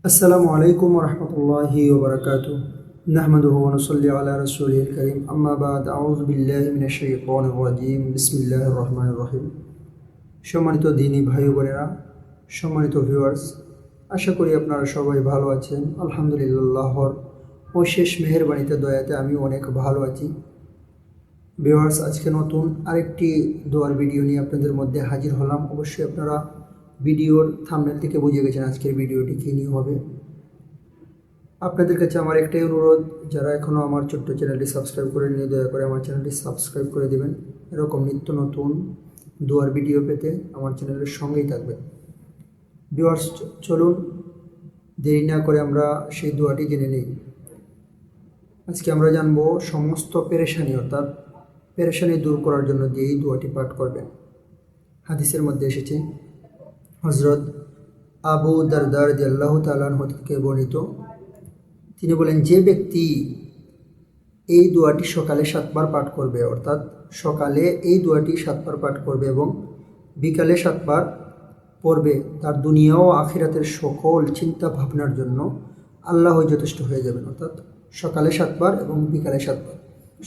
আসসালামু আলাইকুম রহমতুল্লাহি ওবরাকাতু নাহমাদুহু ওয়া নুসাল্লি আলা রাসূলিল কারীম আম্মা বাদ আউযু বিল্লাহি মিনাশ শাইতানির রাজীম বিসমিল্লাহির রহমানির রহিম। সম্মানিত দিনী ভাই বোনেরা, সম্মানিত ভিউয়ার্স, আশা করি আপনারা সবাই ভালো আছেন। আলহামদুলিল্লাহর অশেষ মেহেরবানিতে দয়াতে আমি অনেক ভালো আছি। ভিউয়ার্স, আজকে নতুন আরেকটি দোয়ার ভিডিও নিয়ে আপনাদের মধ্যে হাজির হলাম। অবশ্যই আপনারা ভিডিওর থাম্বনেল থেকে বুঝে গেছেন আজকের ভিডিওটি কী নিয়ে হবে। আপনাদের কাছে আমার একটাই অনুরোধ, যারা এখনও আমার ছোট্ট চ্যানেলটি সাবস্ক্রাইব করে নিয়ে দয়া করে আমার চ্যানেলটি সাবস্ক্রাইব করে দেবেন। এরকম নিত্য নতুন দোয়ার ভিডিও পেতে আমার চ্যানেলের সঙ্গেই থাকবেন। ভিউয়ার্স, চলুন দেরি না করে আমরা সেই দোয়াটি জেনে নিই। আজকে আমরা জানবো সমস্ত পেরেশানি, অর্থাৎ পেরেশানি দূর করার জন্য যে এই দোয়াটি পাঠ করবেন। হাদিসের মধ্যে এসেছে, হযরত আবু দারদা রাদিয়াল্লাহু তাআলা আনহু থেকে বর্ণিত, তিনি বলেন, যে ব্যক্তি এই দোয়াটি সকালে 7 বার পাঠ করবে, অর্থাৎ সকালে এই দোয়াটি 7 বার পাঠ করবে এবং বিকালে 7 বার পড়বে, তার দুনিয়া ও আখিরাতের সকল চিন্তা ভাবনার জন্য আল্লাহ যথেষ্ট হয়ে যাবেন। অর্থাৎ সকালে 7 বার এবং বিকালে 7 বার।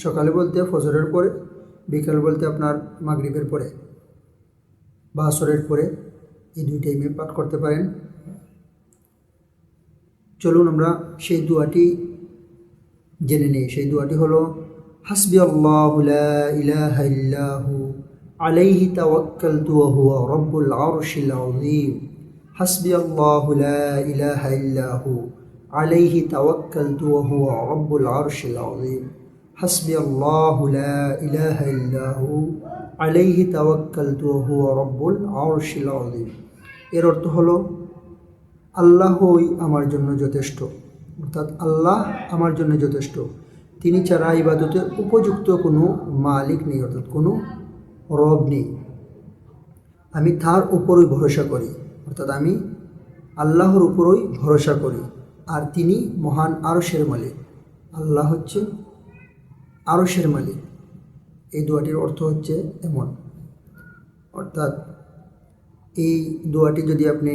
সকালে বলতে ফজরের পরে, বিকাল বলতে আপনার মাগরিবের পরে বা আসরের পরে, এই দুই টাইমে পাঠ করতে পারেন। চলুন আমরা সেই দোয়াটি জেনে নিই। সেই দোয়াটি হলো, হাসবি আল্লাহু লা ইলাহা ইল্লাহু আলাইহি তাওয়াক্কালতু ওয়া হুয়া রাব্বুল আরশিল আযীম। হাসবি আল্লাহু লা ইলাহা ইল্লাহু আলাইহি তাওয়াক্কালতু ওয়া হুয়া রাব্বুল আরশিল আযীম। হাসবি আল্লাহু লা ইলাহা ইল্লাহু আলাইহি তাওয়াক্কালতু ওয়া হুয়া রাব্বুল আরশিল আযীম। এর অর্থ হলো, আল্লাহই আমার জন্য যথেষ্ট, অর্থাৎ আল্লাহ আমার জন্য যথেষ্ট। তিনি ছাড়া ইবাদতের উপযুক্ত কোনো মালিক নেই, অর্থাৎ কোনো রব নেই। আমি তার উপরই ভরসা করি, অর্থাৎ আমি আল্লাহর উপরই ভরসা করি, আর তিনি মহান আরশের মালিক। আল্লাহ হচ্ছে আরশের মালিক। এই দোয়াটির অর্থ হচ্ছে এমন। অর্থাৎ এই দোয়াটি যদি আপনি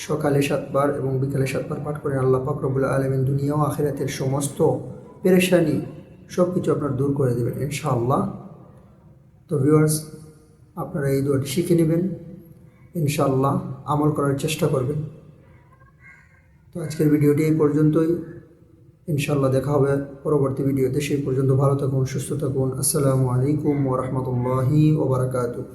সকালে 7 বার এবং বিকালে 7 বার পাঠ করেন, আল্লাহ পাক রব্বুল আলামিন দুনিয়া ও আখিরাতের সমস্ত পেরেশানি সব কিছু আপনার দূর করে দেবেন ইনশাআল্লাহ। তো ভিউয়ার্স, আপনারা এই দোয়াটি শিখে নেবেন, ইনশাআল্লাহ আমল করার চেষ্টা করবেন। তো আজকের ভিডিওটি এই পর্যন্তই। ইনশাআল্লাহ দেখা হবে পরবর্তী ভিডিওতে। সেই পর্যন্ত ভালো থাকুন, সুস্থ থাকুন। আসসালামু আলাইকুম ওয়া রাহমাতুল্লাহি ওয়া বারাকাতুহু।